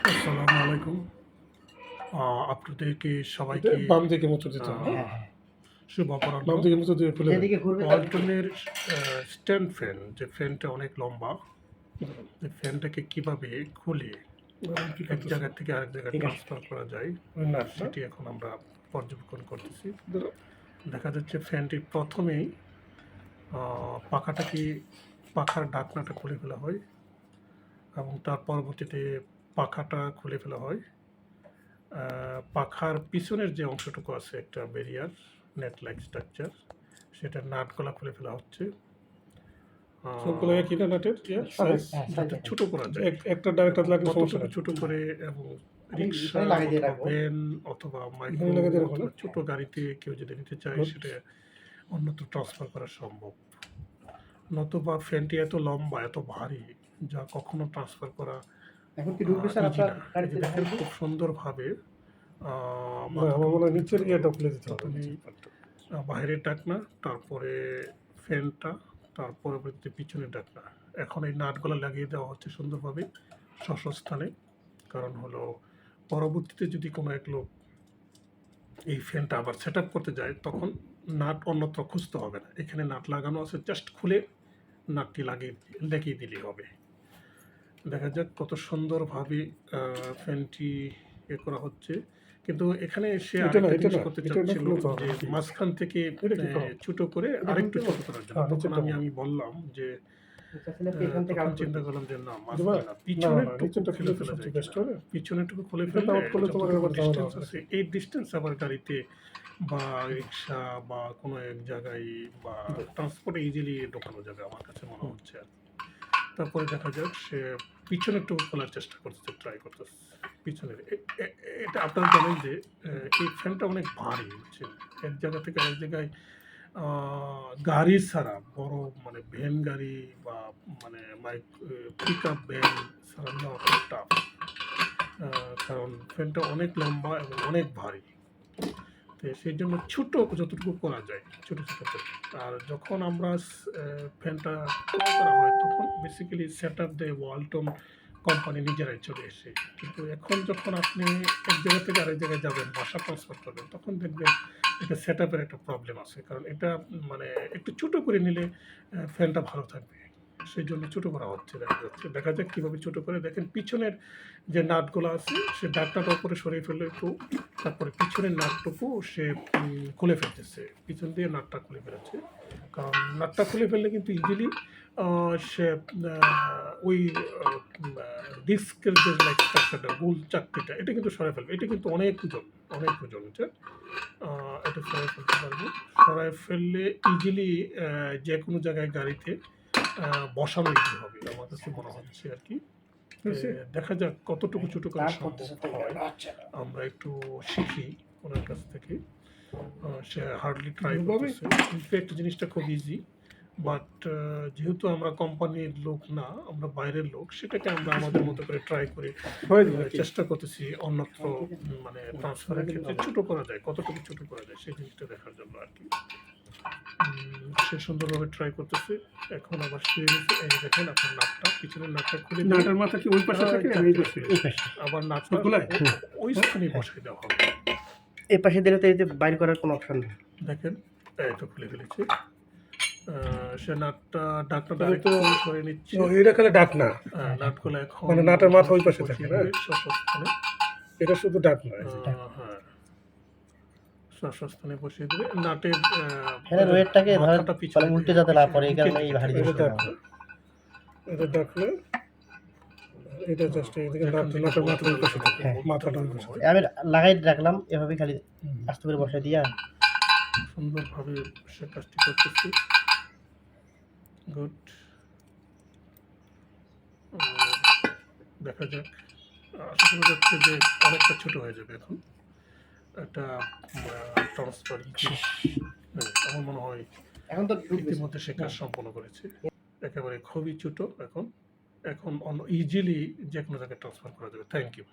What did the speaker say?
আসসালামু আলাইকুম। আপনাদেরকে সবাইকে বাম দিকে মতো দিতে হবে। শুভ অপরাহ্ন। বাম দিকে মতো দিয়ে খুলে দেন। ওয়ালটনের স্ট্যান্ড ফ্যান, যে ফ্যানটা অনেক লম্বা, যে ফ্যানটাকে কিভাবে খুলে এক জায়গা থেকে আরেক জায়গায় ট্রান্সফার করা যায় সেটি এখন আমরা পর্যবেক্ষণ করতেছি। দেখা যাচ্ছে ফ্যানটি প্রথমেই পাখার ঢাকনাটা খুলে ফেলা হয় এবং তার পরবর্তীতে পাখাটা খুলে ফেলা হয়। পাখার পিছনের যে অংশটুকু আছে একটা ব্যারিয়ার নেট লাইক স্ট্রাকচার, সেটা নাটগুলা খুলে ফেলা হচ্ছে। সবগুলো একই না নাটের সাইজ যাতে ছোট করা যায়, একটা ডাইরেক্ট লাগলে সমস্যা কতটুকু ছোট করে, এবং রিক্সা ভ্যান অথবা মাইক্রো অথবা ছোট গাড়িতে কেউ যদি নিতে চায় সেটা অন্যত্র ট্রান্সফার করা সম্ভব। নতুবা ফ্যানটি এত লম্বা এত ভারী যা কখনো ট্রান্সফার করা এখন কি ঢুকবে স্যার আপনার গাড়িতে? দেখেন খুব সুন্দরভাবে আমার মনে হয় নিচের ইয়েটা খুলে দিতে হবে। বাইরের ডাকনা, তারপরে ফ্যানটা, তার পরবর্তীতে পিছনের ডাকনা। এখন এই নাটগুলো লাগিয়ে দেওয়া হচ্ছে সুন্দরভাবে স্থানে। কারণ হলো পরবর্তীতে যদি কোনো এক লোক এই ফ্যানটা আবার সেট আপ করতে যায় তখন নাট অন্যত্র খুঁজতে হবে না, এখানে নাট লাগানো আছে, জাস্ট খুলে নাটটি লাগিয়ে দিলেই হবে। দেখা যাক কত সুন্দরভাবে ফ্যানটি করা হচ্ছে। কিন্তু এখানে সে আরেকটা জিনিস করতে চাচ্ছিল যে মাঝখান থেকে ছোট করে আরেকটু ছোট করার জন্য। তখন আমি বললাম যে চিন্তা করলাম যে না, পিছনেরটুকু খুলে ফেলা যায়, পিছনেরটুকু খুলে ফেলে ডিস্টেন্স আছে এই ডিস্টেন্স আবার গাড়িতে বা রিক্সা বা কোনো এক জায়গায় বা ট্রান্সপোর্টে ইজিলি ঢোকানো যাবে আমার কাছে মনে হচ্ছে। তারপরে দেখা যাক সে পিছনেরটুকু খোলার চেষ্টা করতেছে, ট্রাই করতেছে পিছনের। এটা আপনারা জানেন যে এই ফ্যানটা অনেক ভারী, বুঝছেন। এক জায়গা থেকে আরেক জায়গায় গাড়ি ছাড়া বড় মানে ভ্যান গাড়ি বা মানে পিক আপ ভ্যান ছাড়া নেওয়া খুব টাফ, কারণ ফ্যানটা অনেক লম্বা এবং অনেক ভারী। তো সেই জন্য ছোট যতটুকু করা যায় ছোট ছোট। আর যখন আমরা ফ্যানটা করা হয় তখন বেসিক্যালি সেট আপ দেয় ওয়ালটন কোম্পানি নিজেরাই চলে এসে। কিন্তু এখন যখন আপনি এক জায়গা থেকে আরেক জায়গায় যাবেন, বাসা ট্রান্সফার করবেন, তখন দেখবেন এটা সেট আপের একটা প্রবলেম আছে। কারণ এটা মানে একটু ছোটো করে নিলে ফ্যানটা ভালো থাকবে, সেই জন্য ছোটো করা হচ্ছে। দেখা যাক কীভাবে ছোটো করে। দেখেন পিছনের যে নাটগুলো আছে সে ডাকটাটা উপরে সরিয়ে ফেললে একটু, তারপরে পিছনের নাটটুকু সে খুলে ফেলতেছে, পিছন দিয়ে নাটটা খুলে ফেলেছে। কারণ নাটটা খুলে ফেললে কিন্তু ইজিলি সে ওই ডিস্কের যে লাইক স্ট্রাকচারটা গোল চাকতিটা এটা কিন্তু সরাই ফেলবে। এটা কিন্তু অনেক ওজন এটা সরাই ফেলতে পারবে। সরাই ফেললে ইজিলি যে কোনো জায়গায় গাড়িতে বসানো ইজি হবে আমার কাছে মনে হচ্ছে আর কি। দেখা যাক কতটুকু ছোটো করা সম্ভব হয়, আমরা একটু শিখি ওনার কাছ থেকে। সে হার্ডলি ট্রাই করতেছে। ইনফ্যাক্ট জিনিসটা খুব ইজি, বাট যেহেতু আমরা কোম্পানির লোক না, আমরা বাইরের লোক, সেটাকে আমরা আমাদের মতো করে ট্রাই করে চেষ্টা করতেছি অন্যত্র মানে ট্রান্সফারের ক্ষেত্রে ছোটো করা যায়, কতটুকু ছোটো করা যায় সেই জিনিসটা দেখার জন্য আর কি। সে সুন্দরভাবে ট্রাই করতেছে। এখন আবার শুয়ে গেছে। এই দেখেন আপনার নাটটা, পিছনের নাটটা খুলে, নাটের মাথা কি ওই পাশে থাকে আর এই পাশে? আবার নাটটা ওই স্থানে বসাই দেওয়া হবে। এই পাশে দিলে তো এতে বাইর করার কোনো অপশন নেই। দেখেন এটা খুলে ফেলেছে। সে নাটটা ডাকটা ডাইরেক্ট সরিয়ে নিচ্ছে। এটা খালি ডাকনা, নাটগুলো এখন মানে নাটের মাথা ওই পাশে থাকে না, স্থানে। এটা শুধু ডাকনা। হ্যাঁ, স্থানে বসিয়ে দেবে। নাটের ওয়েটটাকে ধরে উল্টে যাতে না পড়ে, এই কারণে এই ভারী এটা ডাকনা। এটা জাস্ট এদিকে নাটের মাথা ওই পাশে থাকে, মাথাটা ওই পাশে। আমি লাগাই রাখলাম এভাবে, খালি আস্তে করে বসাই দিয়া সুন্দরভাবে সে কাজটি করতেছি। গুড। দেখা যাক, আশা করা যাচ্ছে যে অনেকটা ছোট হয়ে যাবে এখন একটা ট্রান্সফার। আমার মনে হয় এখন তো ইতিমধ্যে সে কাজ সম্পন্ন করেছে। একেবারে খুবই ছোট, এখন ইজিলি যে কোনো জায়গায় ট্রান্সফার করা যাবে। Thank you.